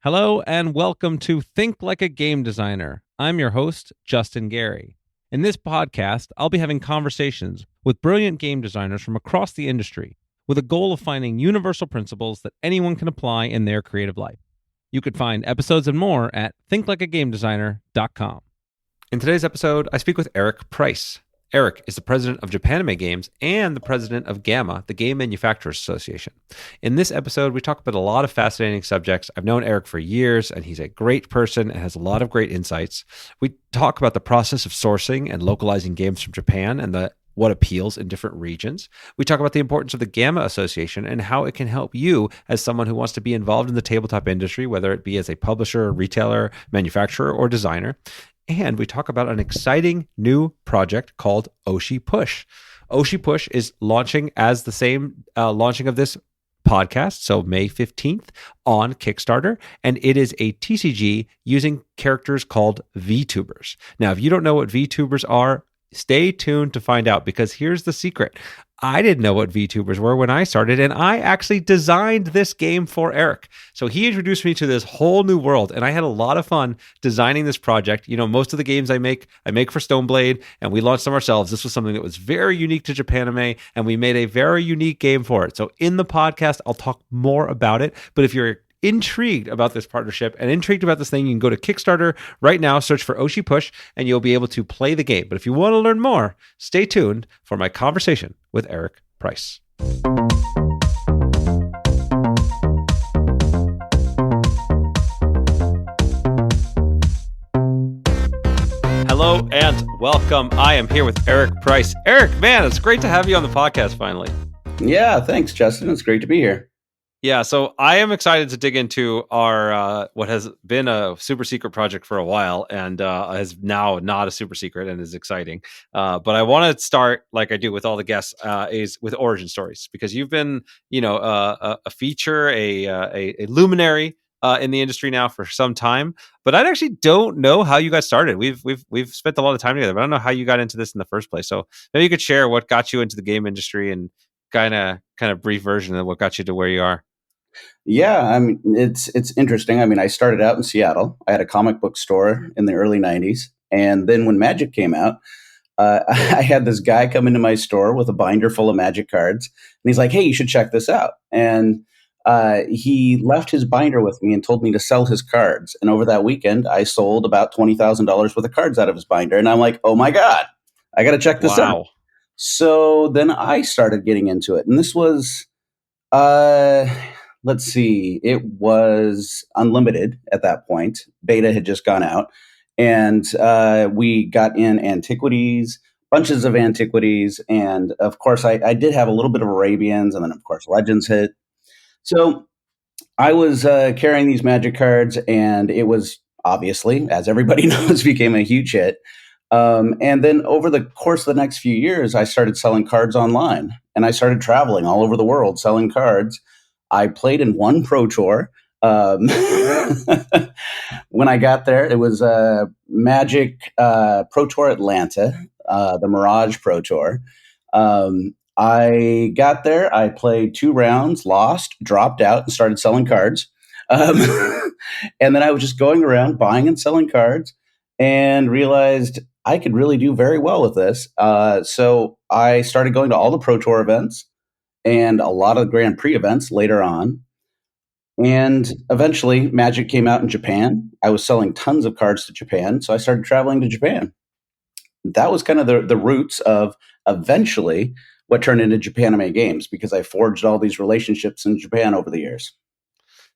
Hello and welcome to Think Like a Game Designer. I'm your host, Justin Gary. In this podcast, I'll be having conversations with brilliant game designers from across the industry with a goal of finding universal principles that anyone can apply in their creative life. You could find episodes and more at thinklikeagamedesigner.com. In today's episode, I speak with Eric Price. Eric is the president of Japanime Games and the president of GAMA, the Game Manufacturers Association. In this episode, we talk about a lot of fascinating subjects. I've known Eric for years, and he's a great person and has a lot of great insights. We talk about the process of sourcing and localizing games from Japan and what appeals in different regions. We talk about the importance of the GAMA Association and how it can help you as someone who wants to be involved in the tabletop industry, whether it be as a publisher, retailer, manufacturer, or designer. And we talk about an exciting new project called Oshi Push. Oshi Push is launching as the same launching of this podcast, so May 15th on Kickstarter, and it is a TCG using characters called VTubers. Now, if you don't know what VTubers are, stay tuned to find out, because here's the secret. I didn't know what VTubers were when I started, and I actually designed this game for Eric. So he introduced me to this whole new world, and I had a lot of fun designing this project. You know, most of the games I make for Stoneblade, and we launched them ourselves. This was something that was very unique to Japanime, and we made a very unique game for it. So in the podcast, I'll talk more about it, but if you're intrigued about this partnership and intrigued about this thing, you can go to Kickstarter right now, search for Oshi Push, and you'll be able to play the game. But if you want to learn more, stay tuned for my conversation with Eric Price. Hello and welcome. I am here with Eric Price. Eric, man, it's great to have you on the podcast finally. Yeah, thanks, Justin. It's great to be here. Yeah, so I am excited to dig into our what has been a super secret project for a while and is now not a super secret and is exciting. But I want to start, like I do with all the guests, is with origin stories, because you've been, a feature, a luminary in the industry now for some time. But I actually don't know how you got started. We've spent a lot of time together, but I don't know how you got into this in the first place. So maybe you could share what got you into the game industry and kind of brief version of what got you to where you are. Yeah, I mean, it's interesting. I mean, I started out in Seattle. I had a comic book store in the early 90s. And then when Magic came out, I had this guy come into my store with a binder full of Magic cards. And he's like, hey, you should check this out. And he left his binder with me and told me to sell his cards. And over that weekend, I sold about $20,000 worth of cards out of his binder. And I'm like, oh my God, I got to check this out. So then I started getting into it. And this was... let's see, it was unlimited at that point. Beta had just gone out. And we got in antiquities, bunches of antiquities. And of course, I did have a little bit of Arabians. And then, of course, Legends hit. So I was carrying these Magic cards. And it was obviously, as everybody knows, became a huge hit. And then over the course of the next few years, I started selling cards online. And I started traveling all over the world selling cards. I played in one Pro Tour. When I got there, it was Magic Pro Tour Atlanta, the Mirage Pro Tour. I got there, I played 2 rounds, lost, dropped out, and started selling cards. And then I was just going around buying and selling cards and realized I could really do very well with this. So I started going to all the Pro Tour events and a lot of Grand Prix events later on. And eventually, Magic came out in Japan. I was selling tons of cards to Japan, so I started traveling to Japan. That was kind of the roots of eventually what turned into Japanime Games, because I forged all these relationships in Japan over the years.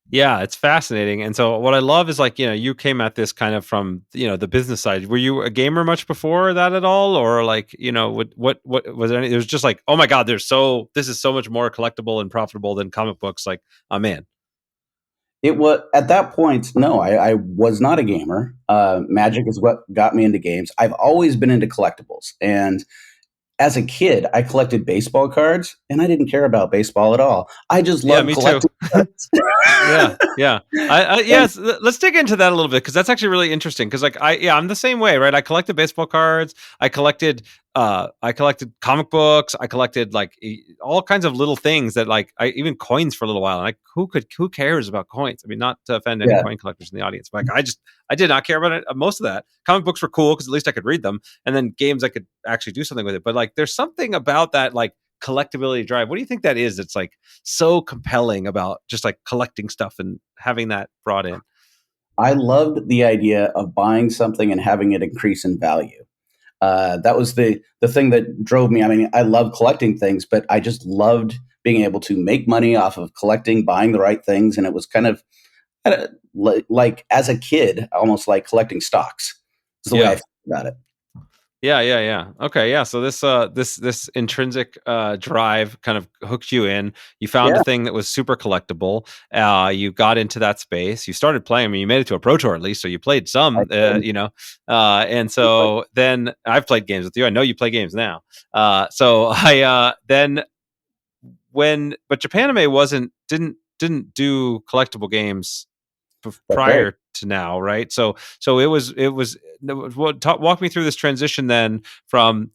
Yeah, it's fascinating. And so what I love is, like, you came at this kind of from, the business side. Were you a gamer much before that at all? Or like, what was there it was just like, oh my God, this is so much more collectible and profitable than comic books. Like, I'm in. It was at that point, no, I was not a gamer. Magic is what got me into games. I've always been into collectibles. And as a kid, I collected baseball cards, and I didn't care about baseball at all. I just loved collecting cards. Yeah. Yes, let's dig into that a little bit, because that's actually really interesting. Because I'm the same way, right? I collected baseball cards. I collected I collected comic books. I collected like all kinds of little things that like I even coins for a little while. And like who cares about coins? I mean, not to offend any Yeah. coin collectors in the audience, but like I did not care about it. Most of that. Comic books were cool because at least I could read them, and then games I could actually do something with it. But like there's something about that like collectability drive. What do you think that is? It's like so compelling about just like collecting stuff and having that brought in. I loved the idea of buying something and having it increase in value. That was the thing that drove me. I mean, I love collecting things, but I just loved being able to make money off of collecting, buying the right things, and it was kind of like as a kid, almost like collecting stocks. Is the way I Yeah. feel about it. Yeah. Okay, yeah. So this intrinsic drive kind of hooked you in. You found a Yeah, thing that was super collectible. You got into that space. You started playing. I mean, you made it to a pro tour at least, so you played I some. did. And so then I've played games with you. I know you play games now. So I then but Japanime didn't do collectible games That's right. prior to now, right? So it was walk me through this transition then from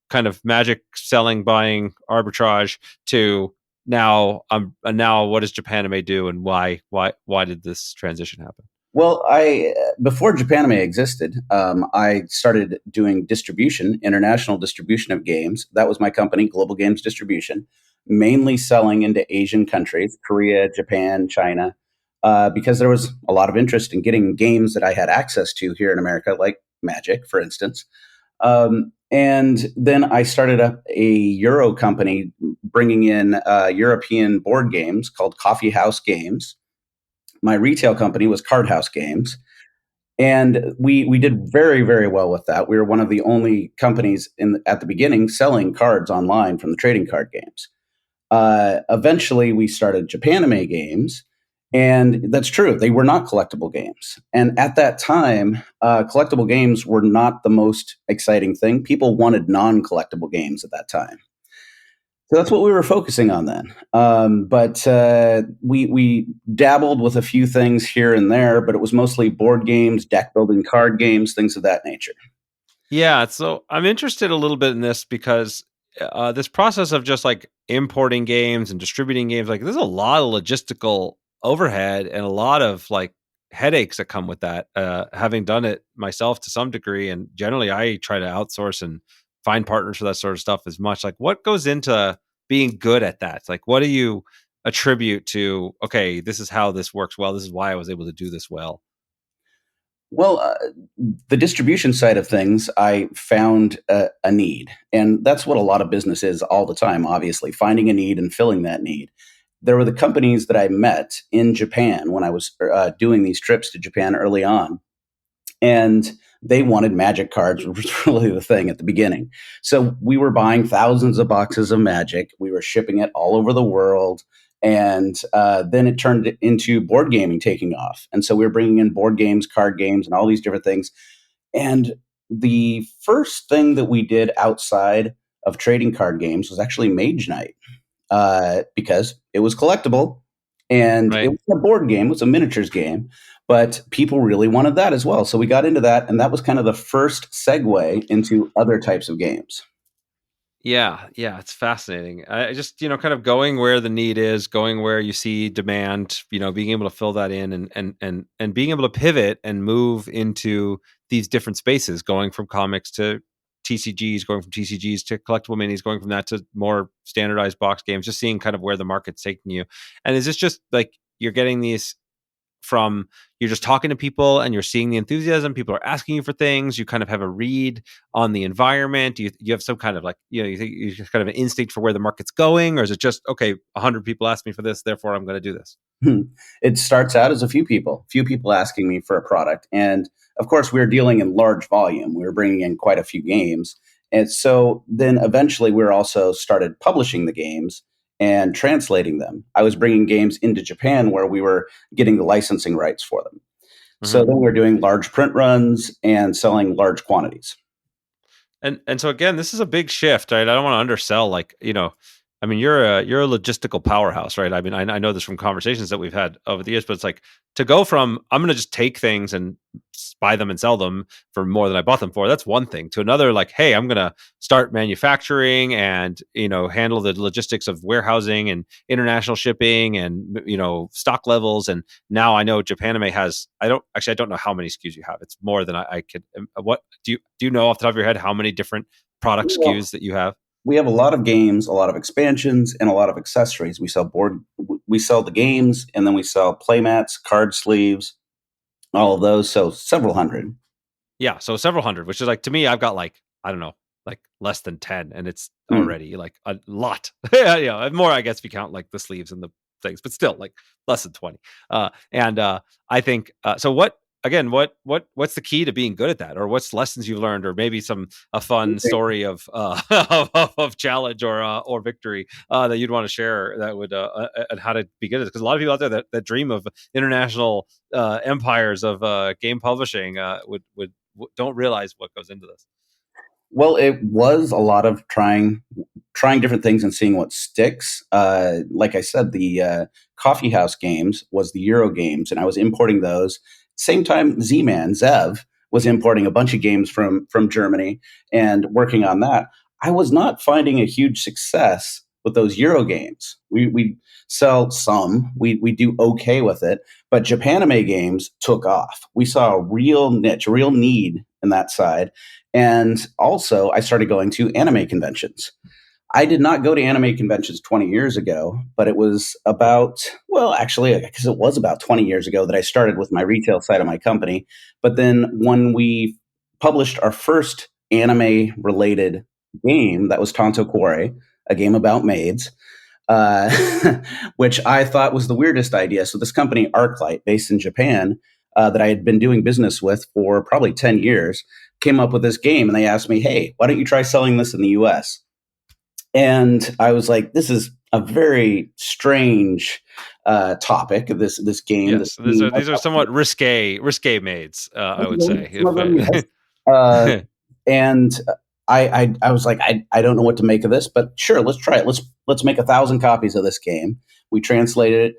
kind of magic selling, buying, arbitrage to now what does Japanime do, and why did this transition happen? Well, I before Japanime existed, I started doing distribution, international distribution of games. That was my company, Global Games Distribution, mainly selling into Asian countries, Korea, Japan, China, because there was a lot of interest in getting games that I had access to here in America, like Magic, for instance. And then I started up a Euro company, bringing in European board games called Coffee House Games. My retail company was Card House Games, and we did very, very well with that. We were one of the only companies at the beginning selling cards online from the trading card games. Eventually, we started Japanime Games, and that's true. They were not collectible games, and at that time, collectible games were not the most exciting thing. People wanted non-collectible games at that time. So that's what we were focusing on then. But we dabbled with a few things here and there, but it was mostly board games, deck building card games, things of that nature. Yeah, so I'm interested a little bit in this because this process of just like importing games and distributing games, like there's a lot of logistical overhead and a lot of like headaches that come with that. Having done it myself to some degree, and generally I try to outsource and find partners for that sort of stuff as much. Like, what goes into being good at that? Like, what do you attribute to? Okay, this is how this works well. This is why I was able to do this well. Well, the distribution side of things, I found a need. And that's what a lot of business is all the time, obviously, finding a need and filling that need. There were the companies that I met in Japan when I was doing these trips to Japan early on, and they wanted magic cards, which was really the thing at the beginning. So we were buying thousands of boxes of magic. We were shipping it all over the world. And then it turned into board gaming taking off. And so we were bringing in board games, card games, and all these different things. And the first thing that we did outside of trading card games was actually Mage Night, because it was collectible and it Right. was a board game, it was a miniatures game, but people really wanted that as well. So we got into that, and that was kind of the first segue into other types of games. Yeah, it's fascinating. I just, kind of going where the need is, going where you see demand, being able to fill that in and being able to pivot and move into these different spaces, going from comics to TCGs, going from TCGs to collectible minis, going from that to more standardized box games, just seeing kind of where the market's taking you. And is this just like you're getting these from you're just talking to people and you're seeing the enthusiasm, people are asking you for things, you kind of have a read on the environment, you have some kind of like you think you just kind of an instinct for where the market's going, or is it just okay, 100 people asked me for this, therefore I'm going to do this? It starts out as a few people asking me for a product. And of course, we were dealing in large volume. We were bringing in quite a few games. And so then eventually we were also started publishing the games and translating them. I was bringing games into Japan where we were getting the licensing rights for them. So Hmm. then we were doing large print runs and selling large quantities. And so again, this is a big shift, right? I don't want to undersell, like, I mean, you're a logistical powerhouse, right? I mean, I know this from conversations that we've had over the years, but it's like to go from I'm going to just take things and buy them and sell them for more than I bought them for. That's one thing. To another, like, hey, I'm going to start manufacturing and handle the logistics of warehousing and international shipping and stock levels. And now I know Japanime has. I don't know how many SKUs you have. It's more than I could. What do you know off the top of your head? How many different product Well, SKUs that you have? we have a lot of games, a lot of expansions, and a lot of accessories. We sell the games, and then we sell playmats, card sleeves, all of those. So several hundred. Yeah, so several hundred, which is like to me, I've got like I don't know, like less than 10, and it's Mm. already like a lot. Yeah, more I guess if you count like the sleeves and the things, but still like less than 20. And I think so. What again? What's the key to being good at that, or what's lessons you've learned, or maybe a fun story of of challenge or victory that you'd want to share that would and how to be good at it? Because a lot of people out there that dream of international empires of game publishing would don't realize what goes into this. Well, it was a lot of trying different things and seeing what sticks. Like I said, the coffee house games was the Euro games, and I was importing those. Same time, Z-Man Zev was importing a bunch of games from Germany and working on that. I was not finding a huge success with those Euro games. We sell some, we do okay with it, but Japanime games took off. We saw a real niche, a real need in that side. And also, I started going to anime conventions. I did not go to anime conventions 20 years ago, but it was well, actually, because it was about 20 years ago that I started with my retail side of my company. But then when we published our first anime related game, that was Tanto Cuore, a game about maids, uh, which I thought was the weirdest idea. So this company, Arclight, based in Japan, that I had been doing business with for probably 10 years, came up with this game, and they asked me, "Hey, why don't you try selling this in the U.S.?" And I was like, "This is a very strange topic. This game, this Yes, theme." these are somewhat risque maids, I would say. Some of them, yes. Uh, and I was like, I don't know what to make of this, but sure, let's try it. Let's make 1,000 copies of this game. We translated it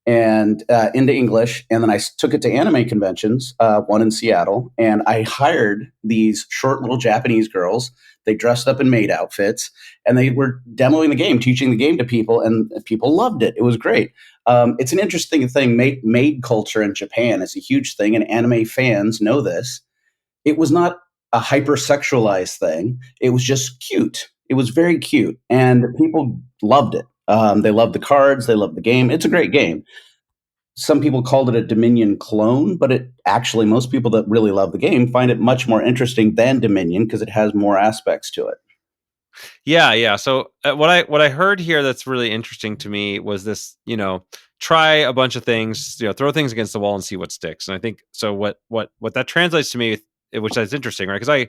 and into English, and then I took it to anime conventions, one in Seattle, and I hired these short little Japanese girls. They dressed up in maid outfits, and they were demoing the game, teaching the game to people, and people loved it. It was great. It's an interesting thing. Maid culture in Japan is a huge thing, and anime fans know this. It was not a hypersexualized thing. It was just cute. It was very cute, and people loved it. They loved the cards. They loved the game. It's a great game. Some people called it a Dominion clone, but it actually, most people that really love the game find it much more interesting than Dominion because it has more aspects to it. Yeah. So what I heard here that's really interesting to me was this, try a bunch of things, throw things against the wall and see what sticks. And I think so. What that translates to me, which is interesting, right? Because I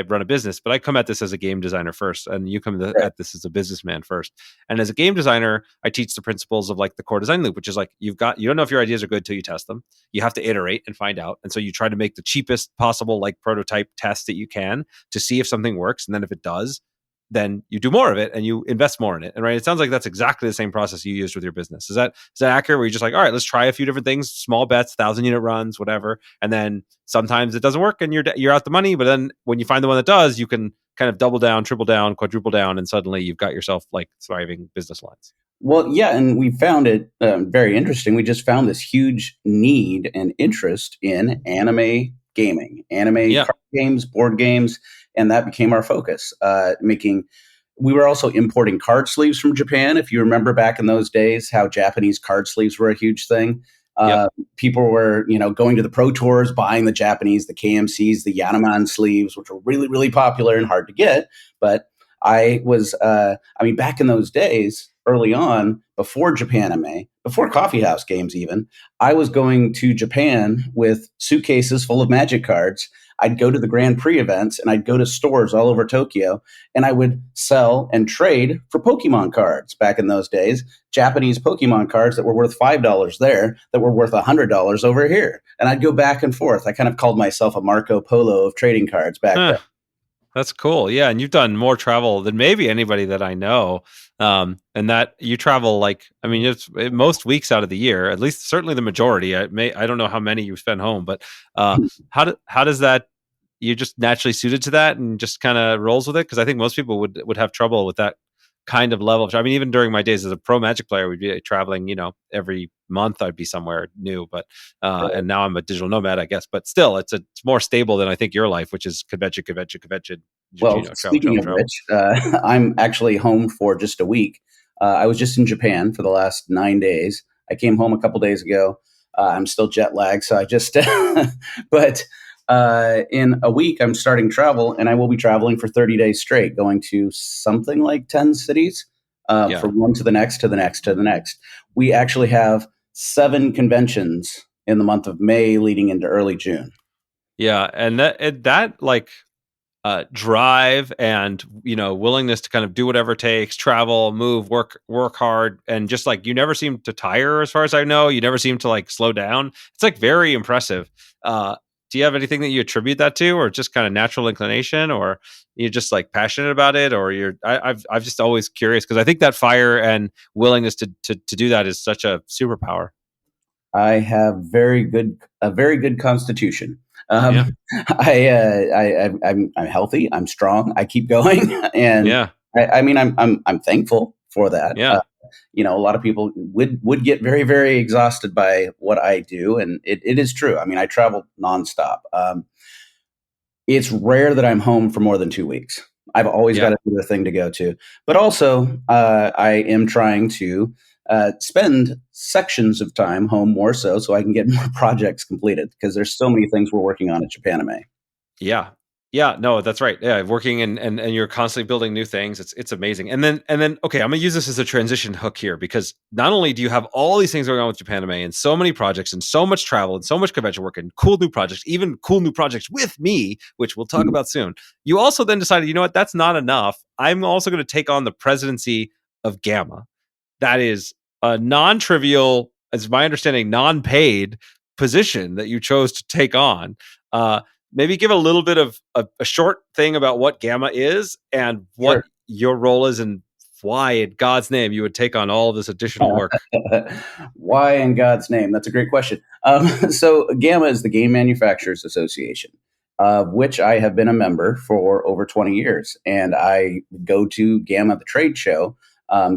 run a business, but I come at this as a game designer first, and you come Right. at this as a businessman first. And as a game designer, I teach the principles of like the core design loop, which is like you don't know if your ideas are good till you test them. You have to iterate and find out, and so you try to make the cheapest possible like prototype test that you can to see if something works, and then if it does, then you do more of it and you invest more in it. And right, it sounds like that's exactly the same process you used with your business. Is that accurate? Where you're just like, all right, let's try a few different things, small bets, 1,000 unit runs, whatever, and then sometimes it doesn't work and you're out the money. But then when you find the one that does, you can kind of double down, triple down, quadruple down, and suddenly you've got yourself like thriving business lines. Well, yeah, and we found it very interesting. We just found this huge need and interest in anime gaming, anime Yeah. card games, board games, and that became our focus. We were also importing card sleeves from Japan. If you remember back in those days, how Japanese card sleeves were a huge thing. Yep. People were, going to the pro tours, buying the Japanese, the KMCs, the Yanaman sleeves, which were really, really popular and hard to get. But back in those days, early on, before Japanime, before coffee house games even, I was going to Japan with suitcases full of magic cards. I'd go to the Grand Prix events and I'd go to stores all over Tokyo and I would sell and trade for Pokemon cards back in those days, Japanese Pokemon cards that were worth $5 there that were worth $100 over here. And I'd go back and forth. I kind of called myself a Marco Polo of trading cards back then. That's cool. Yeah, and you've done more travel than maybe anybody that I know. And that you travel like, I mean, it's most weeks out of the year, at least certainly the majority. I don't know how many you spend home, but how does that? You're just naturally suited to that and just kind of rolls with it? Because I think most people would have trouble with that kind of level. I mean, even during my days as a pro Magic player, we'd be traveling. Every month I'd be somewhere new. But and now I'm a digital nomad, I guess. But still, it's more stable than I think your life, which is convention, convention, convention. Well, Travel, speaking travel, of travel. which, I'm actually home for just a week. I was just in Japan for the last 9 days. I came home a couple days ago. I'm still jet lagged, so I just, but in a week, I'm starting travel, and I will be traveling for 30 days straight, going to something like 10 cities, Yeah. from one to the next, to the next, to the next. We actually have 7 conventions in the month of May leading into early June. Yeah, and that like drive and willingness to kind of do whatever it takes, travel, move, work hard, and just like you never seem to tire. As far as I know, you never seem to like slow down. It's like very impressive. Do you have anything that you attribute that to, or just kind of natural inclination, or you're just like passionate about it, or I've just always curious because I think that fire and willingness to do that is such a superpower. I have a very good constitution. Yeah, I'm healthy. I'm strong. I keep going, and yeah, I mean, I'm thankful for that. yeah. A lot of people would get very, very exhausted by what I do, and it is true. I mean, I travel nonstop. It's rare that I'm home for more than 2 weeks. I've always got Yeah. another thing to go to. But also, I am trying to spend sections of time home more so I can get more projects completed because there's so many things we're working on at Japanime. Yeah. Yeah, no, that's right. Yeah, working and you're constantly building new things. It's amazing. And then okay, I'm gonna use this as a transition hook here because not only do you have all these things going on with Japanime and so many projects and so much travel and so much convention work and cool new projects, even cool new projects with me, which we'll talk Mhm. about soon. You also then decided, you know what, that's not enough. I'm also going to take on the presidency of GAMA. That is a non-trivial, as my understanding, non-paid position that you chose to take on. Maybe give a little bit of a short thing about what GAMA is and what Sure. your role is and why, in God's name, you would take on all of this additional work. Why in God's name? That's a great question. So, GAMA is the Game Manufacturers Association, of which I have been a member for over 20 years. And I go to GAMA, the trade show.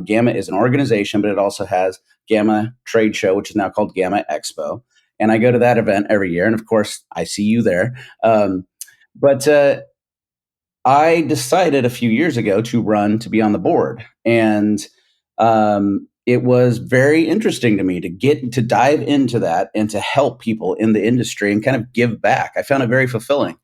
GAMA is an organization, but it also has GAMA Trade Show, which is now called GAMA Expo. And I go to that event every year. And of course, I see you there. But I decided a few years ago to run to be on the board. And it was very interesting to me to get to dive into that and to help people in the industry and kind of give back. I found it very fulfilling.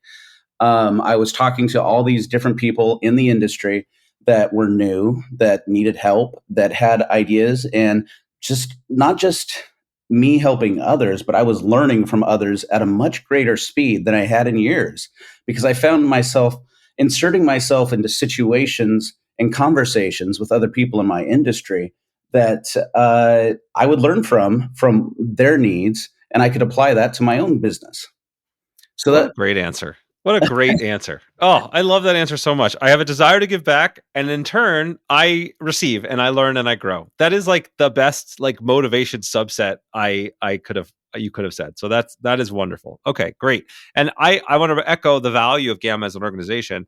I was talking to all these different people in the industry that were new, that needed help, that had ideas, and just not just me helping others, but I was learning from others at a much greater speed than I had in years because I found myself inserting myself into situations and conversations with other people in my industry that I would learn from their needs, and I could apply that to my own business. So What a that great answer. What a great answer. Oh, I love that answer so much. I have a desire to give back, and in turn, I receive and I learn and I grow. That is like the best like motivation subset I could have you could have said. So that is wonderful. Okay, great. And I want to echo the value of GAMA as an organization.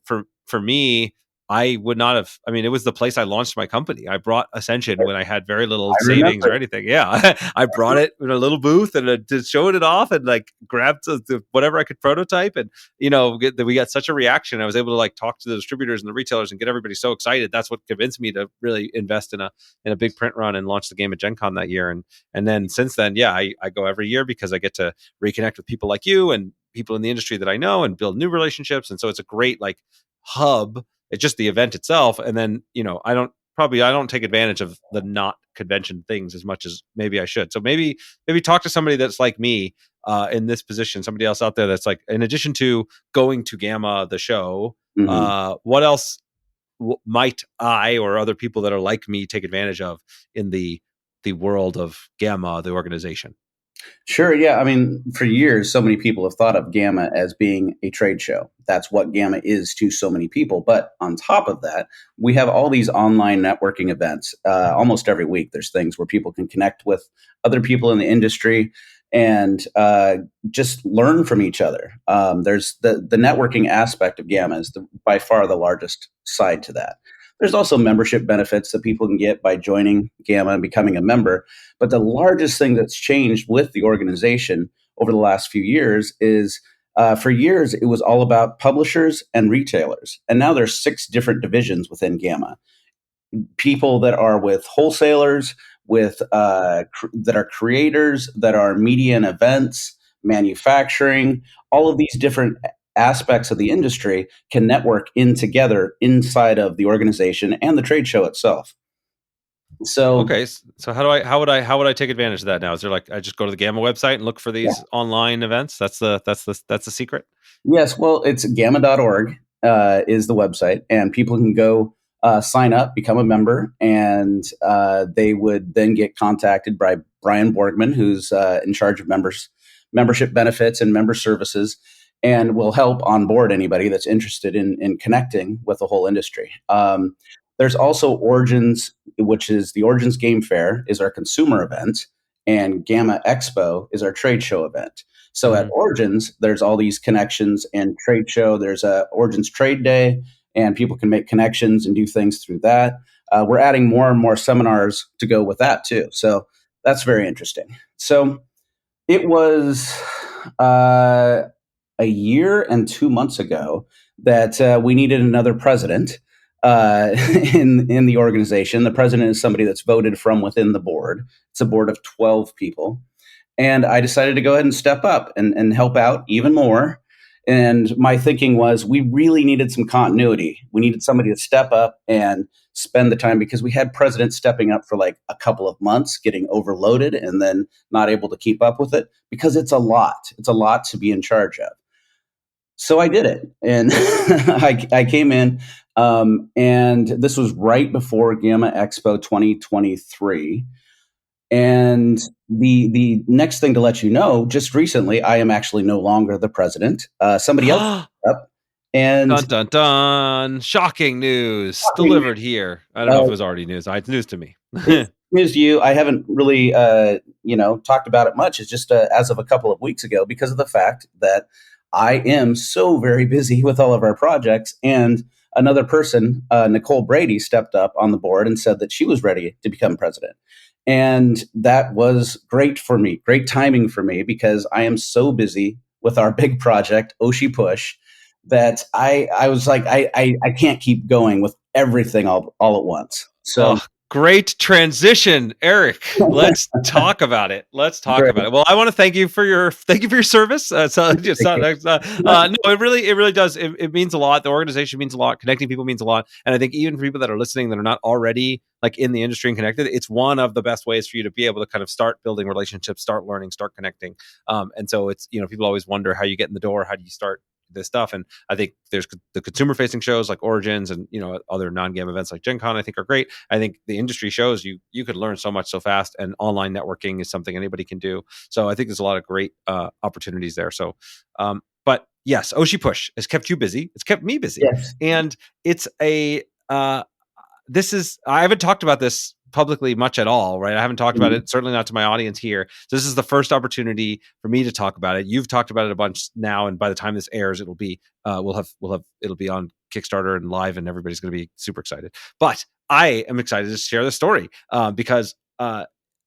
For me, I would not have. I mean, it was the place I launched my company. I brought Ascension when I had very little I savings or remember. anything. Yeah, I brought it in a little booth and just showed it off and like grabbed whatever I could prototype. And we got such a reaction. I was able to like talk to the distributors and the retailers and get everybody so excited. That's what convinced me to really invest in a big print run and launch the game at Gen Con that year. And then since then, yeah, I go every year because I get to reconnect with people like you and people in the industry that I know and build new relationships. And so it's a great like hub. It's just the event itself. And then, I don't take advantage of the not convention things as much as maybe I should. So maybe talk to somebody that's like me in this position, somebody else out there that's like, in addition to going to GAMA, the show, Mhm. what else might I or other people that are like me take advantage of in the world of GAMA, the organization? Sure. Yeah. I mean, for years, so many people have thought of GAMA as being a trade show. That's what GAMA is to so many people. But on top of that, we have all these online networking events. Almost every week, there's things where people can connect with other people in the industry and just learn from each other. There's the networking aspect of GAMA is by far the largest side to that. There's also membership benefits that people can get by joining GAMA and becoming a member. But the largest thing that's changed with the organization over the last few years is for years it was all about publishers and retailers, and now there's 6 different divisions within GAMA. People that are with wholesalers, with that are creators, that are media and events, manufacturing, all of these different aspects of the industry can network in together inside of the organization and the trade show itself. So Okay, so how would I take advantage of that now? Is there like I just go to the Gamma website and look for these online events? That's the secret. yes, well, it's gamma.org is the website, and people can go sign up, become a member, and they would then get contacted by Brian Borgman, who's in charge of membership benefits and member services, and will help onboard anybody that's interested in connecting with the whole industry. There's also Origins, which is the Origins Game Fair, is our consumer event, and Gamma Expo is our trade show event. So at Mhm. Origins, there's all these connections and trade show. There's a Origins Trade Day, and people can make connections and do things through that. We're adding more and more seminars to go with that too. So that's very interesting. So it was uh, a year and 2 months ago that we needed another president in the organization. The president is somebody that's voted from within the board. It's a board of 12 people, and I decided to go ahead and step up and help out even more. And my thinking was we really needed some continuity. We needed somebody to step up and spend the time because we had presidents stepping up for like a couple of months, getting overloaded, and then not able to keep up with it because it's a lot. It's a lot to be in charge of. So I did it, and I came in, and this was right before Gamma Expo 2023. And the next thing to let you know, just recently, I am actually no longer the president. Somebody else up, and Dun dun dun! Shocking news shocking, delivered here. I don't know if it was already news. It's news to me. it's news to you. I haven't really, talked about it much. It's just as of a couple of weeks ago because of the fact that I am so very busy with all of our projects. And another person, Nicole Brady, stepped up on the board and said that she was ready to become president. And that was great for me, great timing for me because I am so busy with our big project, Oshi Push, that I was like, I can't keep going with everything all at once. So Oh, great transition, Eric. Let's talk about it. Let's talk about great. it. Well, I want to thank you for your service. No, it really does. It means a lot. The organization means a lot. Connecting people means a lot. And I think even for people that are listening that are not already like in the industry and connected, it's one of the best ways for you to be able to kind of start building relationships, start learning, start connecting. And so it's people always wonder how you get in the door, how do you start this stuff. And I think there's the consumer facing shows like Origins and other non-game events like Gen Con I think are great. I think the industry shows you could learn so much so fast, and online networking is something anybody can do. So I think there's a lot of great opportunities there. So but yes, Oshi Push has kept you busy. It's kept me busy. Yes. And it's a I haven't talked about this publicly much at all, right? I haven't talked about Mhm. it, certainly not to my audience here. So this is the first opportunity for me to talk about it. You've talked about it a bunch now, and by the time this airs, it'll be it'll be on Kickstarter and live, and everybody's going to be super excited. But I am excited to share the story because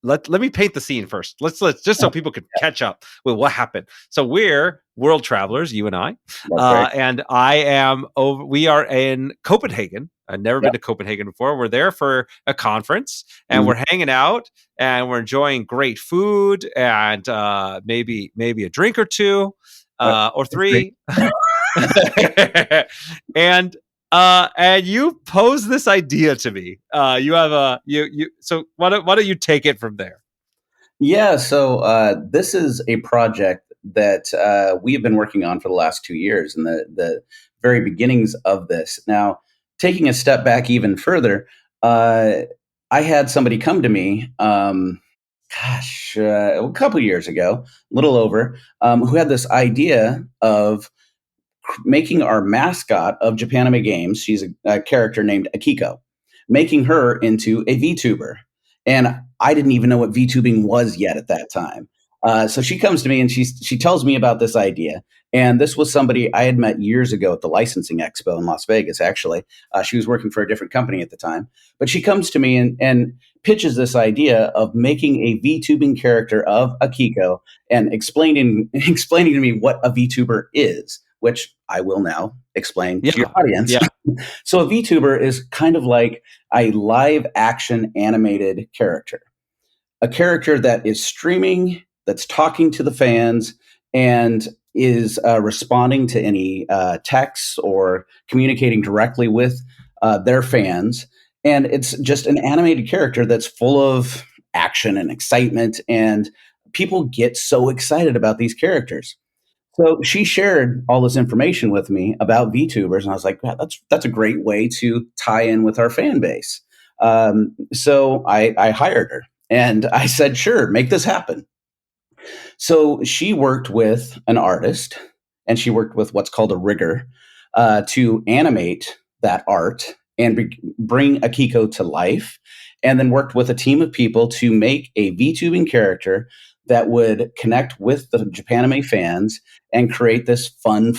let me paint the scene first. Let's just so people could catch up with what happened. So we're world travelers, you and I, That's right. and I am over. We are in Copenhagen. I've never been Yep. to Copenhagen before. We're there for a conference, and Mhm. we're hanging out, and we're enjoying great food, and maybe a drink or two, Yep. or That's great. three, and and you pose this idea to me. You have a you. So why don't you take it from there? Yeah, so this is a project that we have been working on for the last 2 years, and the very beginnings of this. Now, taking a step back even further, uh, I had somebody come to me. a couple years ago, a little over, who had this idea of making our mascot of Japanime Games, she's a character named Akiko, making her into a VTuber. And I didn't even know what VTubing was yet at that time. So she comes to me and she tells me about this idea. And this was somebody I had met years ago at the licensing expo in Las Vegas, actually. She was working for a different company at the time. But she comes to me and pitches this idea of making a VTubing character of Akiko and explaining to me what a VTuber is, which I will now explain to your Yeah. audience. Yeah. So a VTuber is kind of like a live action animated character, a character that is streaming, that's talking to the fans, and is responding to any texts or communicating directly with their fans. And it's just an animated character that's full of action and excitement, and people get so excited about these characters. So she shared all this information with me about VTubers, and I was like, "Wow, that's a great way to tie in with our fan base." So I hired her, and I said, "Sure, make this happen." So she worked with an artist, and she worked with what's called a rigger to animate that art and bring Akiko to life, and then worked with a team of people to make a VTubing character that would connect with the Japanime fans and create this fun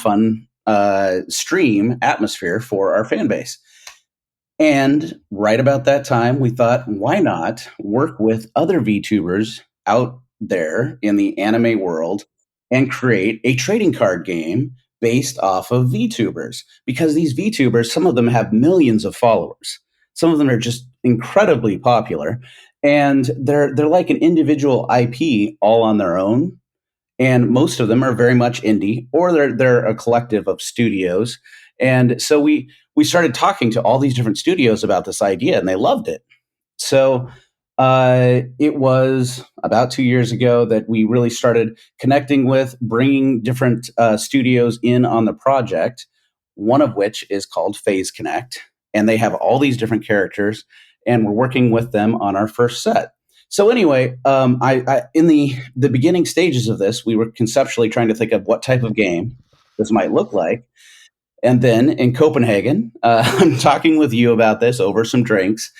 stream atmosphere for our fan base. And right about that time, we thought, why not work with other VTubers out there in the anime world and create a trading card game based off of VTubers? Because these VTubers, some of them have millions of followers. Some of them are just incredibly popular, and they're like an individual IP all on their own, and most of them are very much indie, or they're a collective of studios. And so we started talking to all these different studios about this idea, and they loved it. So it was about 2 years ago that we really started connecting with, bringing different studios in on the project. One of which is called Phase Connect, and they have all these different characters, and we're working with them on our first set. So anyway, I in the beginning stages of this, we were conceptually trying to think of what type of game this might look like. And then in Copenhagen, I'm talking with you about this over some drinks.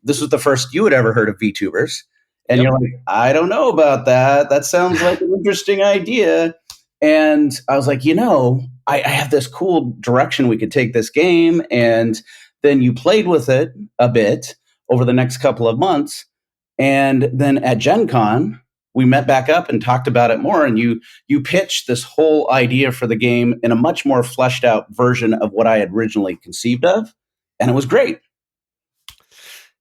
This was the first you had ever heard of VTubers. And Yep. you're like, I don't know about that. That sounds like an interesting idea. And I was like, I have this cool direction we could take this game. And then you played with it a bit over the next couple of months. And then at Gen Con, we met back up and talked about it more. And you pitched this whole idea for the game in a much more fleshed out version of what I had originally conceived of. And it was great.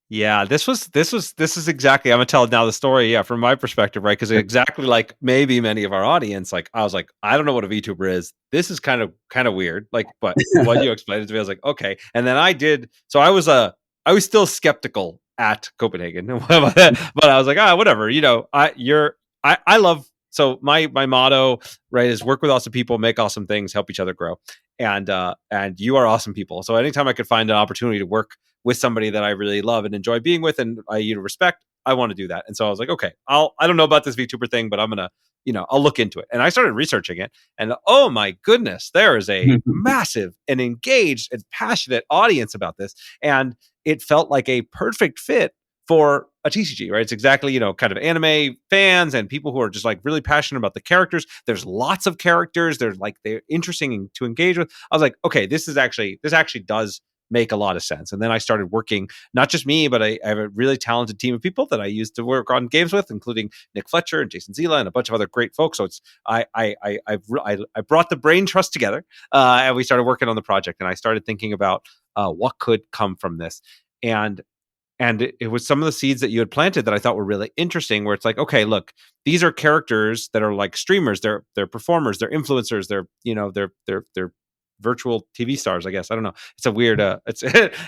Yeah, this is exactly. I'm gonna tell now the story. Yeah, from my perspective, right? Because exactly like maybe many of our audience, like I was like, I don't know what a VTuber is. This is kind of weird. Like, but what you explained it to me, I was like, okay. And then I did. So I was still skeptical at Copenhagen, but I was like, whatever. I love. So my motto, right, is work with awesome people, make awesome things, help each other grow. And you are awesome people. So anytime I could find an opportunity to work with somebody that I really love and enjoy being with and I respect, I want to do that. And so I was like, okay, I don't know about this VTuber thing, but I'm gonna, I'll look into it. And I started researching it, and oh my goodness, there is a massive and engaged and passionate audience about this. And it felt like a perfect fit for a TCG, right? It's exactly, kind of anime fans and people who are just like really passionate about the characters. There's lots of characters. They're interesting to engage with. I was like, okay, this actually does make a lot of sense. And then I started working, not just me, but I have a really talented team of people that I used to work on games with, including Nick Fletcher and Jason Zila and a bunch of other great folks. So it's I brought the brain trust together, and we started working on the project. And I started thinking about what could come from this, and it was some of the seeds that you had planted that I thought were really interesting. Where it's like, okay, look, these are characters that are like streamers, they're performers, they're influencers, they're virtual TV stars, I guess. I don't know. It's a weird it's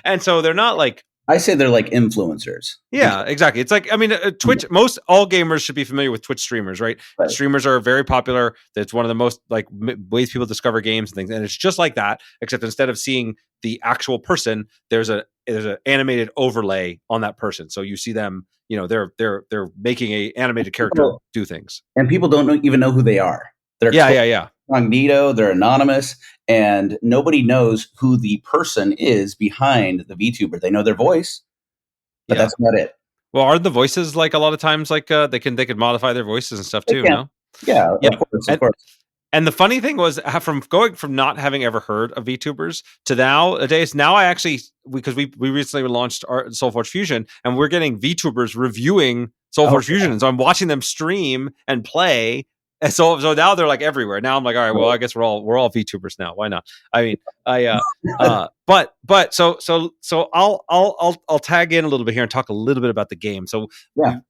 and so they're not like I say they're like influencers. Yeah, exactly. It's like, I mean, Twitch, most all gamers should be familiar with Twitch streamers, right? Right. Streamers are very popular. That's one of the most like ways people discover games and things. And it's just like that, except instead of seeing the actual person, there's an animated overlay on that person. So you see them, they're making a animated character do things. And people don't even know who they are. They're Yeah. incognito, they're anonymous, and nobody knows who the person is behind the VTuber. They know their voice, but that's not it. Well, aren't the voices like a lot of times like they can modify their voices and stuff too? No. Yeah, of course. And the funny thing was, from going from not having ever heard of VTubers to nowadays, now I actually, because we recently launched our SoulForge Fusion, and we're getting VTubers reviewing SoulForge Fusion, and so I'm watching them stream and play. And so now they're like everywhere. Now I'm like, all right, well, I guess we're all VTubers now. Why not? I mean, but so I'll tag in a little bit here and talk a little bit about the game. So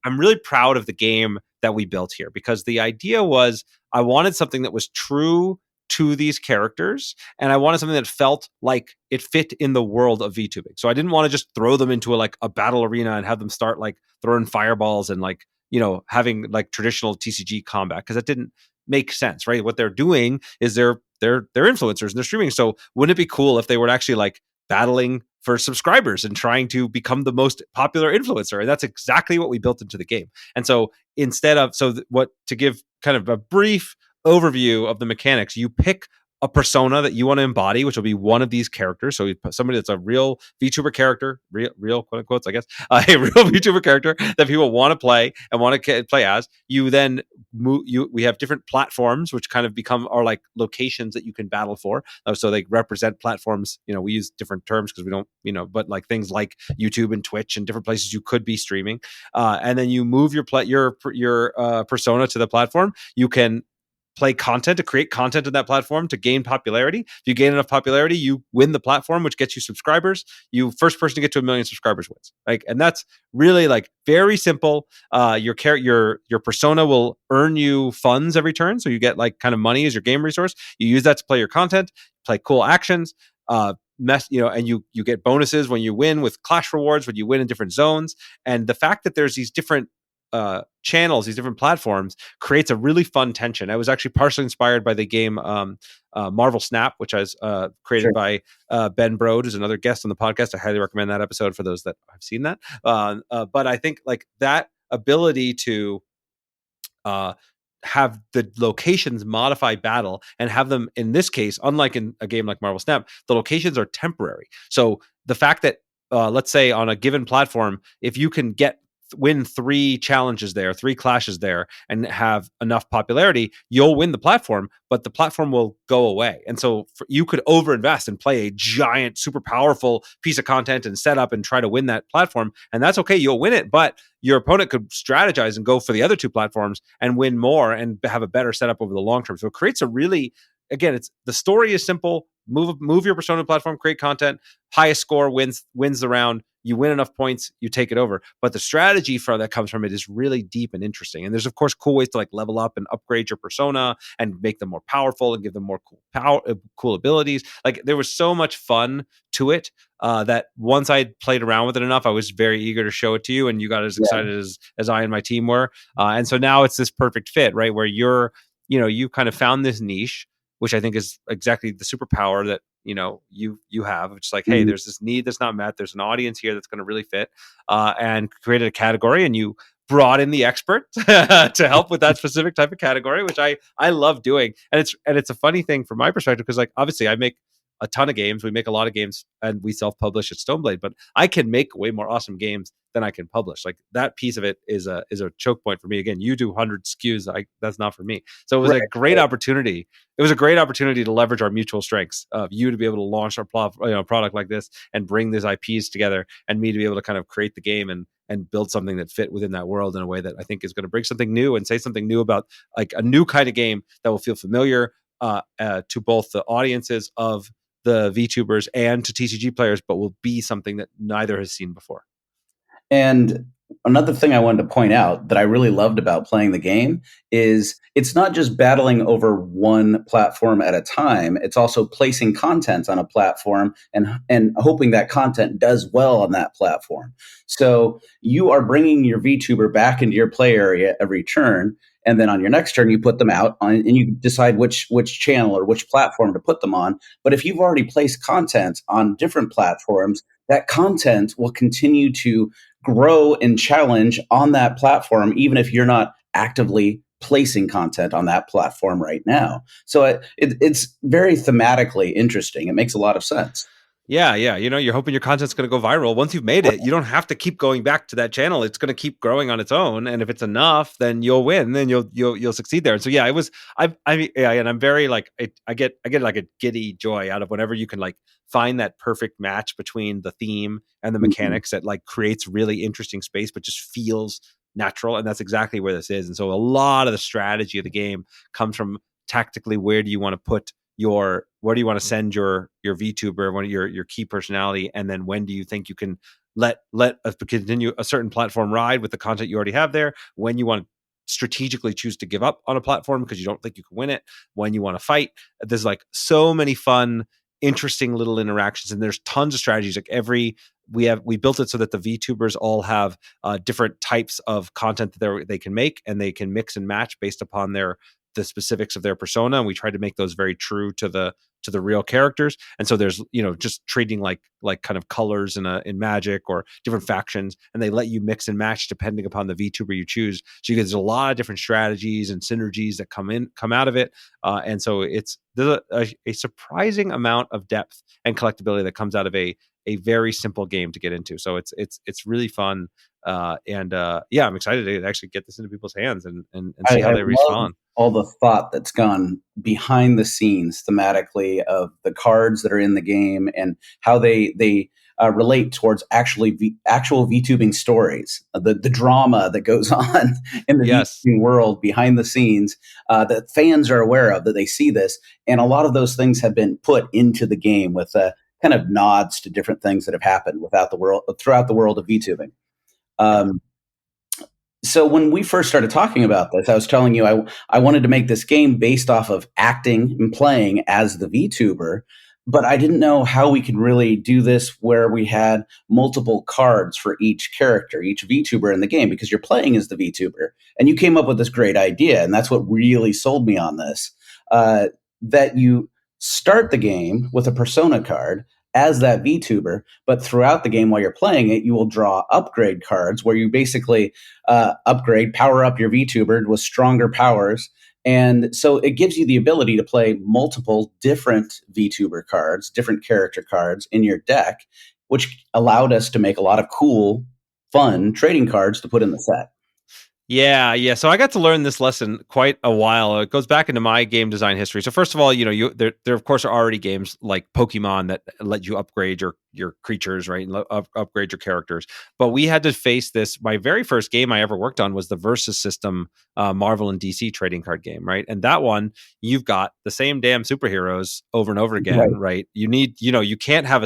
I'm really proud of the game that we built here, because the idea was I wanted something that was true to these characters, and I wanted something that felt like it fit in the world of VTubing. So I didn't want to just throw them into a battle arena and have them start like throwing fireballs and like, having like traditional TCG combat, because that didn't make sense, right? What they're doing is they're influencers and they're streaming. So wouldn't it be cool if they were actually like battling for subscribers and trying to become the most popular influencer? And that's exactly what we built into the game. And so to give kind of a brief overview of the mechanics, you pick a persona that you want to embody, which will be one of these characters. So somebody that's a real VTuber character, real quote unquote, I guess, a real VTuber character that people want to play and want to play as. You then we have different platforms, which kind of are like locations that you can battle for. So they represent platforms. We use different terms because we don't, but like things like YouTube and Twitch and different places you could be streaming. And then you move your persona to the platform. You can play content, to create content on that platform to gain popularity. If you gain enough popularity, you win the platform, which gets you subscribers. You first person to get to 1 million subscribers wins. And that's really like very simple. Your persona will earn you funds every turn, so you get like kind of money as your game resource. You use that to play your content, play cool actions. And you get bonuses when you win with clash rewards, when you win in different zones. And the fact that there's these different channels, these different platforms, creates a really fun tension. I was actually partially inspired by the game Marvel Snap, which was created by Ben Brode, who's another guest on the podcast. I highly recommend that episode for those that have seen that. But I think like that ability to have the locations modify battle and have them, in this case, unlike in a game like Marvel Snap, the locations are temporary. So the fact that let's say on a given platform, if you can win 3 challenges there, 3 clashes there, and have enough popularity, you'll win the platform, but the platform will go away. And so you could overinvest and play a giant, super powerful piece of content and set up and try to win that platform. And that's okay. You'll win it, but your opponent could strategize and go for the other 2 platforms and win more and have a better setup over the long term. So it creates a really, again, the story is simple. Move your persona platform, create content, highest score wins the round. You win enough points, you take it over. But the strategy that comes from it is really deep and interesting. And there's of course cool ways to like level up and upgrade your persona and make them more powerful and give them more cool abilities. Like there was so much fun to it that once I played around with it enough, I was very eager to show it to you, and you got as excited as I and my team were. And so now it's this perfect fit, right? Where you kind of found this niche, which I think is exactly the superpower that you have. It's like, hey, there's this need that's not met. There's an audience here that's going to really fit, and created a category, and you brought in the expert to help with that specific type of category, which I love doing. And it's a funny thing from my perspective, because like obviously I make a ton of games. We make a lot of games and we self-publish at Stoneblade, but I can make way more awesome games than I can publish. Like that piece of it is a choke point for me. Again, you do 100 SKUs. That's not for me. So it was a great opportunity. It was a great opportunity to leverage our mutual strengths of you to be able to launch our product like this and bring these IPs together, and me to be able to kind of create the game and build something that fit within that world in a way that I think is going to bring something new and say something new about like a new kind of game that will feel familiar to both the audiences of the VTubers and to TCG players, but will be something that neither has seen before. And another thing I wanted to point out that I really loved about playing the game is it's not just battling over one platform at a time. It's also placing content on a platform and hoping that content does well on that platform. So you are bringing your VTuber back into your play area every turn, and then on your next turn you put them out on, and you decide which channel or which platform to put them on. But if you've already placed content on different platforms, that content will continue to grow and challenge on that platform, even if you're not actively placing content on that platform right now. So it's very thematically interesting. It makes a lot of sense. Yeah, yeah. You're hoping your content's going to go viral. Once you've made it, you don't have to keep going back to that channel. It's going to keep growing on its own, and if it's enough, then you'll win. Then you'll succeed there. And so yeah, it was. Yeah, and I'm very like I get like a giddy joy out of whenever you can like find that perfect match between the theme and the Mhm. mechanics that like creates really interesting space, but just feels natural. And that's exactly where this is. And so a lot of the strategy of the game comes from tactically where do you want to put where do you want to send your VTuber, one of your key personality, and then when do you think you can let continue a certain platform ride with the content you already have there, when you want to strategically choose to give up on a platform because you don't think you can win it, when you want to fight. There's like so many fun, interesting little interactions, and there's tons of strategies. Like we built it so that the VTubers all have different types of content that they can make, and they can mix and match based upon the specifics of their persona, and we tried to make those very true to the real characters. And so there's just treating like kind of colors in Magic or different factions, and they let you mix and match depending upon the VTuber you choose. So there's a lot of different strategies and synergies that come out of it, and so there's a surprising amount of depth and collectability that comes out of a very simple game to get into. So it's really fun, and yeah, I'm excited to actually get this into people's hands and see how I they love respond. all the thought that's gone behind the scenes thematically of the cards that are in the game and how they relate towards actual VTubing stories, the drama that goes on in the Yes. VTubing world behind the scenes that fans are aware of, that they see this, and a lot of those things have been put into the game with kind of nods to different things that have happened throughout the world of VTubing. Yeah. Um, so when we first started talking about this, I was telling you I wanted to make this game based off of acting and playing as the VTuber, but I didn't know how we could really do this where we had multiple cards for each character, each VTuber in the game, because you're playing as the VTuber. And you came up with this great idea, and that's what really sold me on this. That you start the game with a persona card as that VTuber, but throughout the game while you're playing it, you will draw upgrade cards where you basically power up your VTuber with stronger powers. And so it gives you the ability to play multiple different VTuber cards, different character cards in your deck, which allowed us to make a lot of cool, fun trading cards to put in the set. Yeah, yeah. So I got to learn this lesson quite a while. It goes back into my game design history. So first of all, there of course are already games like Pokemon that let you upgrade your creatures, right, and upgrade your characters. But we had to face this. My very first game I ever worked on was the Versus System Marvel and DC trading card game, right? And that one, you've got the same damn superheroes over and over again, Right. right? You can't have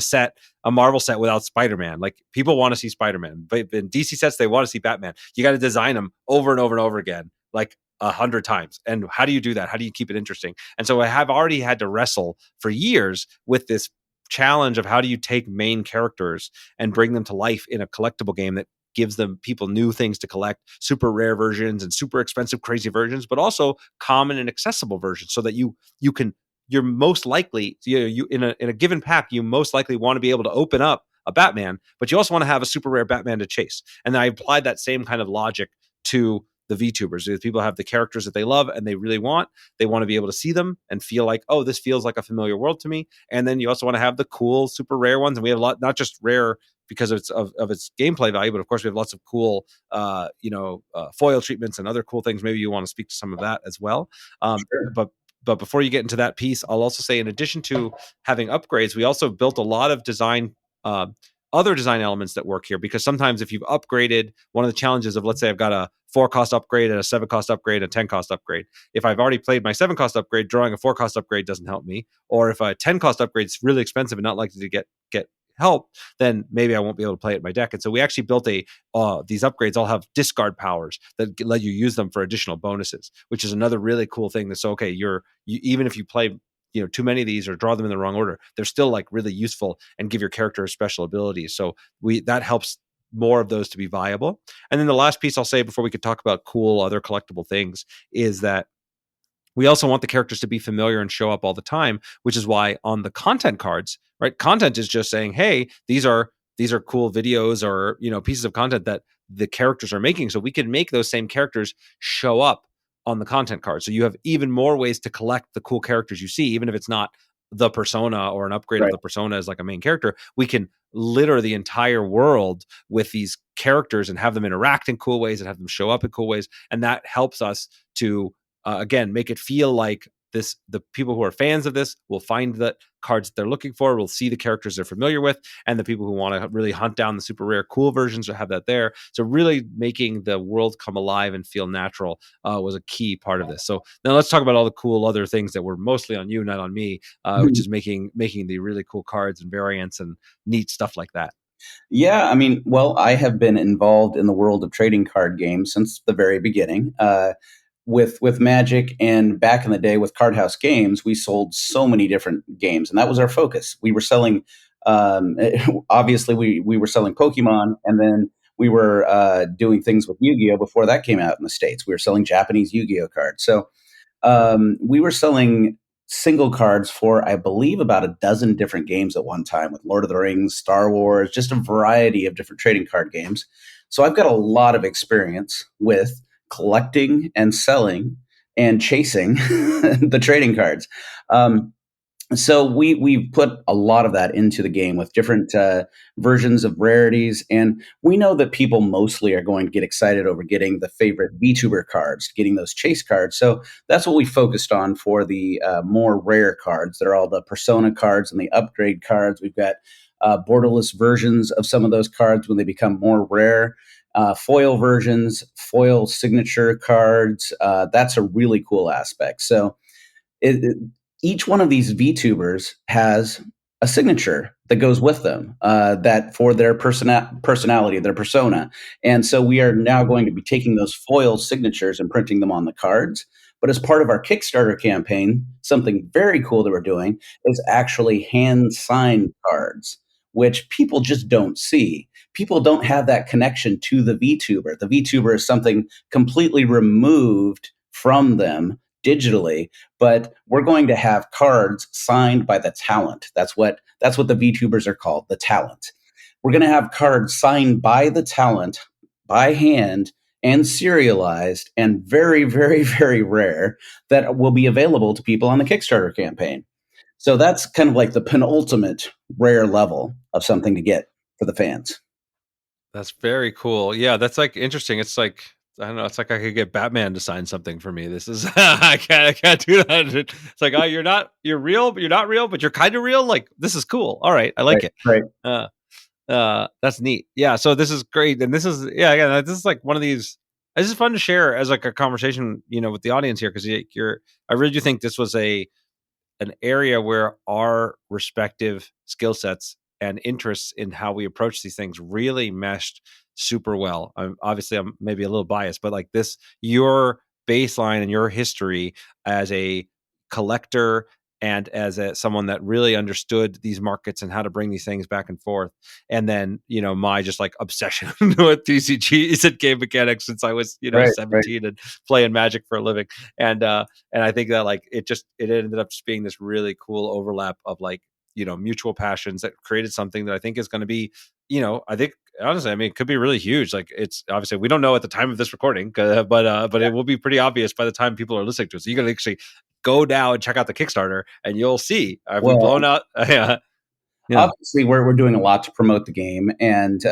a Marvel set without Spider-Man. Like people want to see Spider-Man, but in DC sets they want to see Batman. You got to design them over and over and over again, like 100 times. And how do you do that? How do you keep it interesting? And so I have already had to wrestle for years with this challenge of how do you take main characters and bring them to life in a collectible game that gives them people new things to collect, super rare versions and super expensive crazy versions, but also common and accessible versions, so that you're most likely you in a given pack you most likely want to be able to open up a Batman, but you also want to have a super rare Batman to chase. And I applied that same kind of logic to the VTubers. If people have the characters that they love and they really want, they want to be able to see them and feel like, oh, this feels like a familiar world to me. And then you also want to have the cool, super rare ones. And we have a lot, not just rare because of its gameplay value, but of course we have lots of cool, foil treatments and other cool things. Maybe you want to speak to some of that as well. Sure. But before you get into that piece, I'll also say, in addition to having upgrades, we also built a lot of uh, other design elements that work here. Because sometimes if you've upgraded, one of the challenges of, let's say I've got a 4-cost upgrade and a 7-cost upgrade, a 10-cost upgrade. If I've already played my 7-cost upgrade, drawing a 4-cost upgrade doesn't help me. Or if a 10-cost upgrade is really expensive and not likely to get help, then maybe I won't be able to play it in my deck. And so we actually built these upgrades all have discard powers that let you use them for additional bonuses, which is another really cool thing. So okay, even if you play too many of these or draw them in the wrong order, they're still like really useful and give your character special abilities. So that helps more of those to be viable. And then the last piece I'll say before we could talk about cool other collectible things is that we also want the characters to be familiar and show up all the time, which is why on the content cards, right? Content is just saying, hey, these are cool videos or pieces of content that the characters are making. So we can make those same characters show up on the content card. So you have even more ways to collect the cool characters you see, even if it's not the persona or an upgrade of Right. the persona as like a main character. We can litter the entire world with these characters and have them interact in cool ways and have them show up in cool ways. And that helps us to again, make it feel like the people who are fans of this will find the cards that they're looking for, will see the characters they're familiar with, and the people who want to really hunt down the super rare cool versions will have that there. So really making the world come alive and feel natural was a key part of this. So now let's talk about all the cool other things that were mostly on you, not on me, which is making the really cool cards and variants and neat stuff like that. Yeah, I mean, well, I have been involved in the world of trading card games since the very beginning. With Magic, and back in the day with Card House Games, we sold so many different games, and that was our focus. We were selling, obviously, we were selling Pokemon, and then we were doing things with Yu-Gi-Oh before that came out in the States. We were selling Japanese Yu-Gi-Oh cards. So we were selling single cards for, I believe, about a dozen different games at one time with Lord of the Rings, Star Wars, just a variety of different trading card games. So I've got a lot of experience with collecting and selling and chasing the trading cards. Um, so we put a lot of that into the game with different versions of rarities, and we know that people mostly are going to get excited over getting the favorite VTuber cards, getting those chase cards. So that's what we focused on for the more rare cards. They're all the Persona cards and the upgrade cards. We've got borderless versions of some of those cards when they become more rare. Foil versions, foil signature cards. That's a really cool aspect. So it, each one of these VTubers has a signature that goes with them that for their personality, their persona. And so we are now going to be taking those foil signatures and printing them on the cards. But as part of our Kickstarter campaign, something very cool that we're doing is actually hand signed cards, which people just don't see. People don't have that connection to the VTuber. The VTuber is something completely removed from them digitally, but we're going to have cards signed by the talent. That's what the VTubers are called, the talent. We're going to have cards signed by the talent by hand and serialized and very, very, very rare that will be available to people on the Kickstarter campaign. So that's kind of like the penultimate rare level of something to get for the fans. That's very cool. Yeah, that's like interesting. It's like I don't know. It's like I could get Batman to sign something for me. This is I can't do that. It's like oh, you're real, but you're not real, but you're kind of real. Like this is cool. All right, I like Right, it. right. Uh, that's neat. Yeah. So this is great, and this is again, this is like one of these. This is fun to share as like a conversation, with the audience here because you're. I really do think this was an area where our respective skill sets and interests in how we approach these things really meshed super well. Obviously, I'm maybe a little biased, but like this, your baseline and your history as a collector and as someone that really understood these markets and how to bring these things back and forth. And then, my just like obsession with TCGs and game mechanics since I was, Right, right. 17 and playing Magic for a living. And I think that like it ended up just being this really cool overlap of like mutual passions that created something that I think is going to be I think honestly I mean it could be really huge. Like it's obviously we don't know at the time of this recording, but it will be pretty obvious by the time people are listening to it. So you can actually go now and check out the Kickstarter, and you'll see have we Well, blown out. Yeah, yeah. obviously we're doing a lot to promote the game and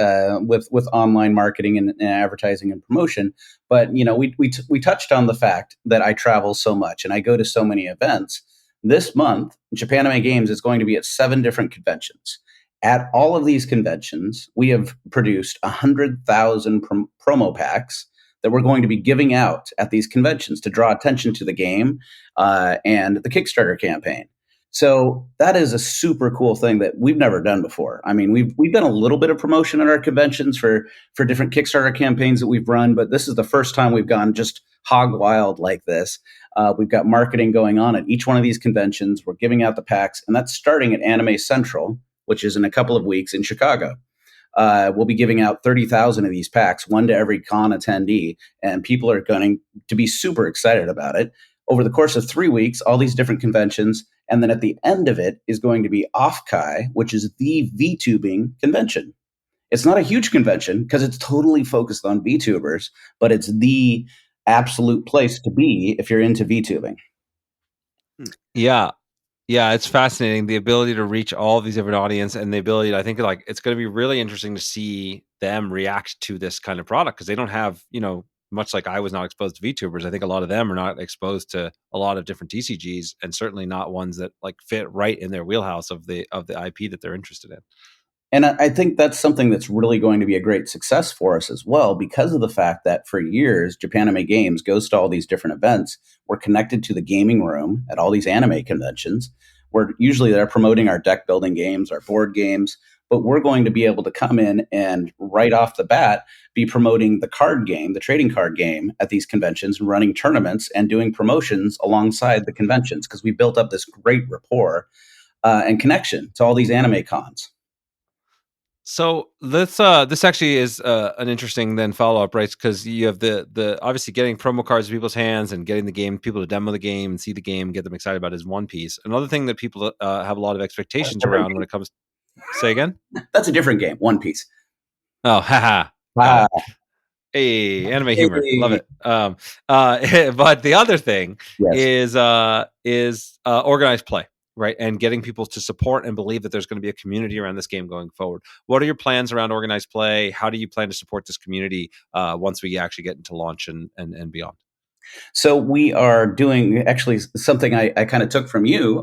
with online marketing and advertising and promotion, but we touched on the fact that I travel so much and I go to so many events. This month Japan Anime Games is going to be at 7 different conventions. At all of these conventions we have produced 100,000 promo packs that we're going to be giving out at these conventions to draw attention to the game and the Kickstarter campaign. So that is a super cool thing that we've never done before. I mean, we've done a little bit of promotion at our conventions for different Kickstarter campaigns that we've run, but this is the first time we've gone just hog wild like this. We've got marketing going on at each one of these conventions. We're giving out the packs, and that's starting at Anime Central, which is in a couple of weeks in Chicago. We'll be giving out 30,000 of these packs, one to every con attendee, and people are going to be super excited about it. Over the course of 3 weeks, all these different conventions, and then at the end of it is going to be Offkai, which is the VTubing convention. It's not a huge convention because it's totally focused on VTubers, but it's the absolute place to be if you're into VTubing. Yeah. Yeah, it's fascinating, the ability to reach all these different audience and the ability to, I think, like, it's going to be really interesting to see them react to this kind of product because they don't have, much like I was not exposed to VTubers. I think a lot of them are not exposed to a lot of different TCGs, and certainly not ones that like fit right in their wheelhouse of the IP that they're interested in. And I think that's something that's really going to be a great success for us as well, because of the fact that for years, Japanime Games goes to all these different events. We're connected to the gaming room at all these anime conventions. We're usually there promoting our deck building games, our board games, but we're going to be able to come in and right off the bat be promoting the card game, the trading card game at these conventions, running tournaments and doing promotions alongside the conventions because we built up this great rapport and connection to all these anime cons. So this actually is an interesting then follow up, right? Because you have the obviously getting promo cards in people's hands and getting the game, people to demo the game and see the game, get them excited about is one piece. Another thing that people have a lot of expectations around when it comes. Say again. That's a different game. One Piece. Oh, haha, got Ah, it. Hey, anime humor, love hey. it. But the other thing Yes. is organized play, right? And getting people to support and believe that there's going to be a community around this game going forward. What are your plans around organized play? How do you plan to support this community once we actually get into launch and beyond? So we are doing actually something I kind of took from you,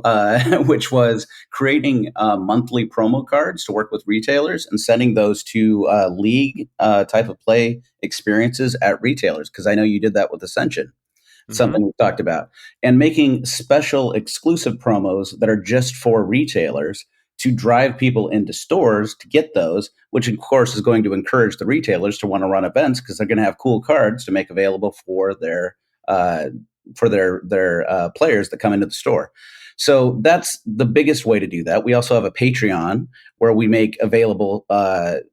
which was creating monthly promo cards to work with retailers and sending those to league type of play experiences at retailers. Because I know you did that with Ascension, Mm-hmm. something we talked about, and making special exclusive promos that are just for retailers to drive people into stores to get those, which of course is going to encourage the retailers to want to run events because they're going to have cool cards to make available uh, for their players that come into the store. So that's the biggest way to do that. We also have a Patreon where we make available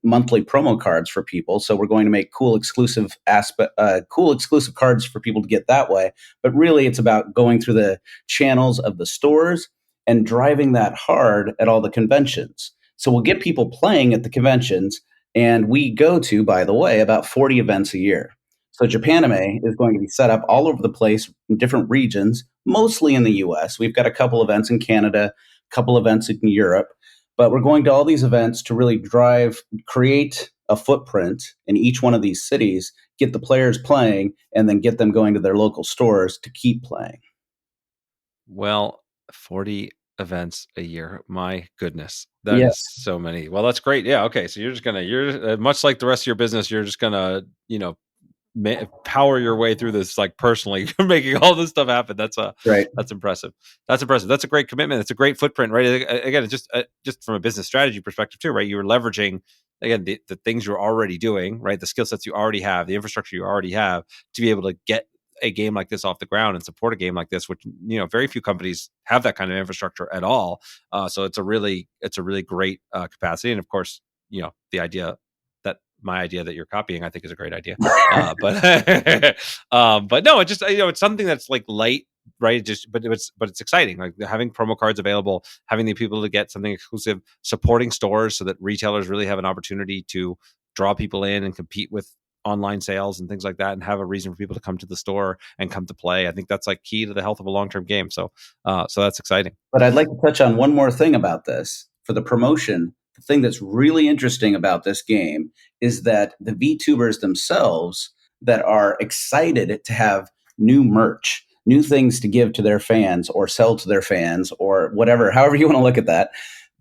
monthly promo cards for people. So we're going to make cool exclusive cards for people to get that way. But really, it's about going through the channels of the stores and driving that hard at all the conventions. So we'll get people playing at the conventions, and we go to, by the way, about 40 events a year. So Japanime is going to be set up all over the place in different regions, mostly in the US. We've got a couple events in Canada, a couple events in Europe, but we're going to all these events to really create a footprint in each one of these cities, get the players playing, and then get them going to their local stores to keep playing. Well, 40 events a year. My goodness. That Yeah, is so many. Well, that's great. Yeah. Okay. So you're much like the rest of your business, you're just gonna, power your way through this like personally making all this stuff happen. right. That's impressive. That's impressive. That's a great commitment. It's a great footprint, right? Again, it's just from a business strategy perspective too, right? You're leveraging again the things you're already doing, right? The skill sets you already have, the infrastructure you already have to be able to get a game like this off the ground and support a game like this, which very few companies have that kind of infrastructure at all. So it's a really great capacity, and of course, the idea that my idea that you're copying, I think, is a great idea. But but no, it just it's something that's like light, right? Just but it's exciting, like having promo cards available, having the people to get something exclusive, supporting stores so that retailers really have an opportunity to draw people in and compete with online sales and things like that, and have a reason for people to come to the store and come to play. I think that's like key to the health of a long-term game. So that's exciting. But I'd like to touch on one more thing about this for the promotion. The thing that's really interesting about this game is that the VTubers themselves that are excited to have new merch, new things to give to their fans or sell to their fans or whatever, however you want to look at that,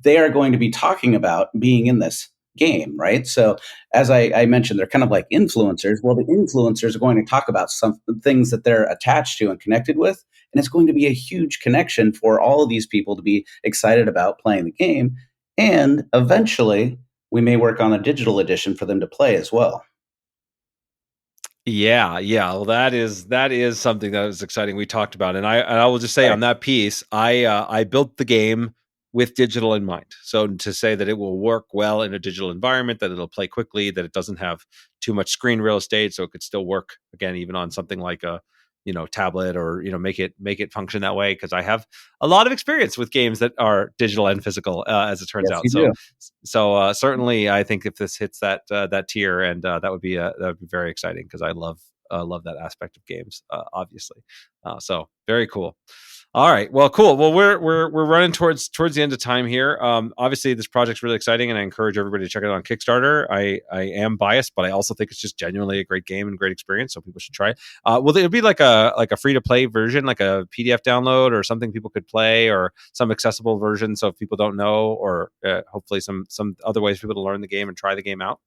they are going to be talking about being in this game, right? So as I mentioned, they're kind of like influencers. Well, the influencers are going to talk about some things that they're attached to and connected with, And it's going to be a huge connection for all of these people to be excited about playing the game. And eventually, we may work on a digital edition for them to play as well. Yeah, yeah. Well, that is something that is exciting. We talked about, and I will just say Right. on that piece, I built the game with digital in mind. So to say that it will work well in a digital environment, that it'll play quickly, that it doesn't have too much screen real estate, so it could still work again even on something like a tablet, or make it function that way, because I have a lot of experience with games that are digital and physical, as it turns Yes, out. you So do. certainly, I think if this hits that tier, and that would be very exciting, because I love that aspect of games, obviously. So very cool. All right. Well, cool. Well, we're running towards the end of time here. Obviously, this project's really exciting, and I encourage everybody to check it out on Kickstarter. I am biased, but I also think it's just genuinely a great game and great experience, so people should try it. Will it be like a free to play version, like a PDF download, or something people could play, or some accessible version, so if people don't know, or hopefully some other ways for people to learn the game and try the game out?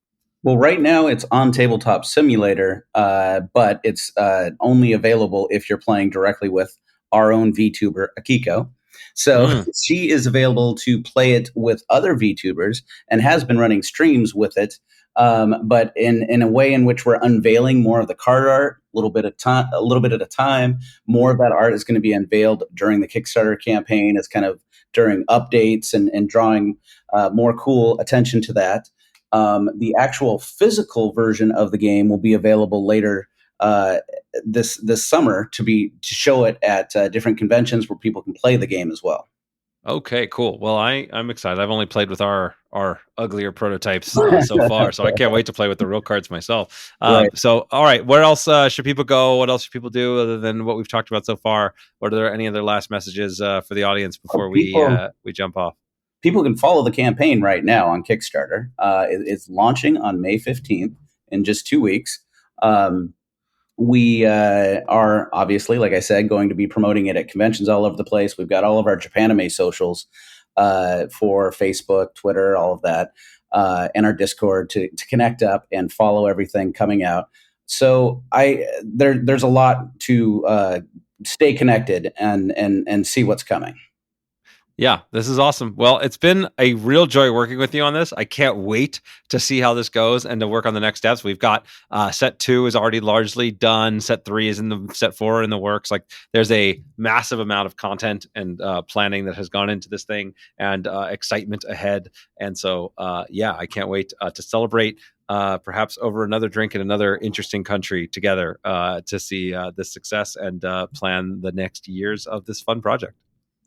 Well, right now it's on Tabletop Simulator, but it's only available if you're playing directly with our own VTuber, Akiko. So Mm. she is available to play it with other VTubers and has been running streams with it, but in a way in which we're unveiling more of the card art, a little bit at a time. More of that art is going to be unveiled during the Kickstarter campaign. It's kind of during updates and drawing more cool attention to that. The actual physical version of the game will be available later uh, this summer to show it at different conventions where people can play the game as well. Okay, cool. Well, I'm excited. I've only played with our uglier prototypes so far, so I can't wait to play with the real cards myself. Right. So, all right, where else should people go? What else should people do other than what we've talked about so far? What are there any other last messages for the audience before we jump off? People can follow the campaign right now on Kickstarter. It's launching on May 15th in just 2 weeks. We are obviously, like I said, going to be promoting it at conventions all over the place. We've got all of our Japanime socials for Facebook, Twitter, all of that, and our Discord to connect up and follow everything coming out. So there's a lot to stay connected and see what's coming. Yeah, this is awesome. Well, it's been a real joy working with you on this. I can't wait to see how this goes and to work on the next steps. We've got set 2 is already largely done. Set 3 is set 4 in the works. Like, there's a massive amount of content and planning that has gone into this thing, and excitement ahead. And so, yeah, I can't wait to celebrate perhaps over another drink in another interesting country together to see this success and plan the next years of this fun project.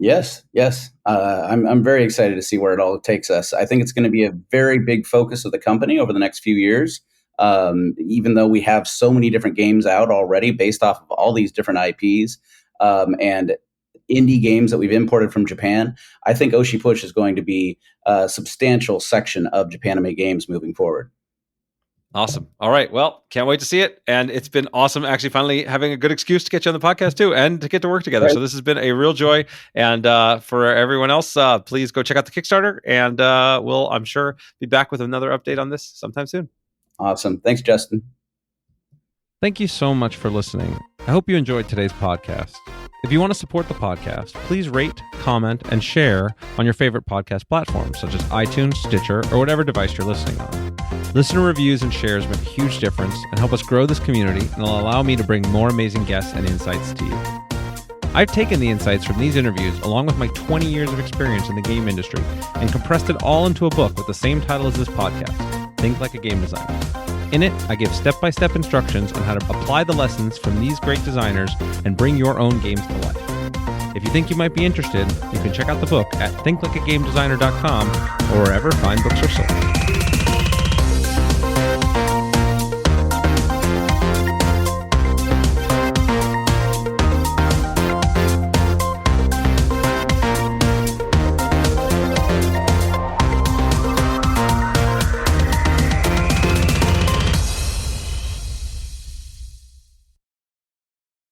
Yes, yes. I'm very excited to see where it all takes us. I think it's going to be a very big focus of the company over the next few years. Even though we have so many different games out already based off of all these different IPs and indie games that we've imported from Japan, I think Oshi Push is going to be a substantial section of Japanime games moving forward. Awesome. All right. Well, can't wait to see it. And it's been awesome actually finally having a good excuse to get you on the podcast too, and to get to work together. Right. So this has been a real joy. And for everyone else, please go check out the Kickstarter, and we'll, I'm sure, be back with another update on this sometime soon. Awesome. Thanks, Justin. Thank you so much for listening. I hope you enjoyed today's podcast. If you want to support the podcast, please rate, comment, and share on your favorite podcast platforms, such as iTunes, Stitcher, or whatever device you're listening on. Listener reviews and shares make a huge difference and help us grow this community, and will allow me to bring more amazing guests and insights to you. I've taken the insights from these interviews, along with my 20 years of experience in the game industry, and compressed it all into a book with the same title as this podcast, Think Like a Game Designer. In it, I give step-by-step instructions on how to apply the lessons from these great designers and bring your own games to life. If you think you might be interested, you can check out the book at thinklikeagamedesigner.com or wherever fine books are sold.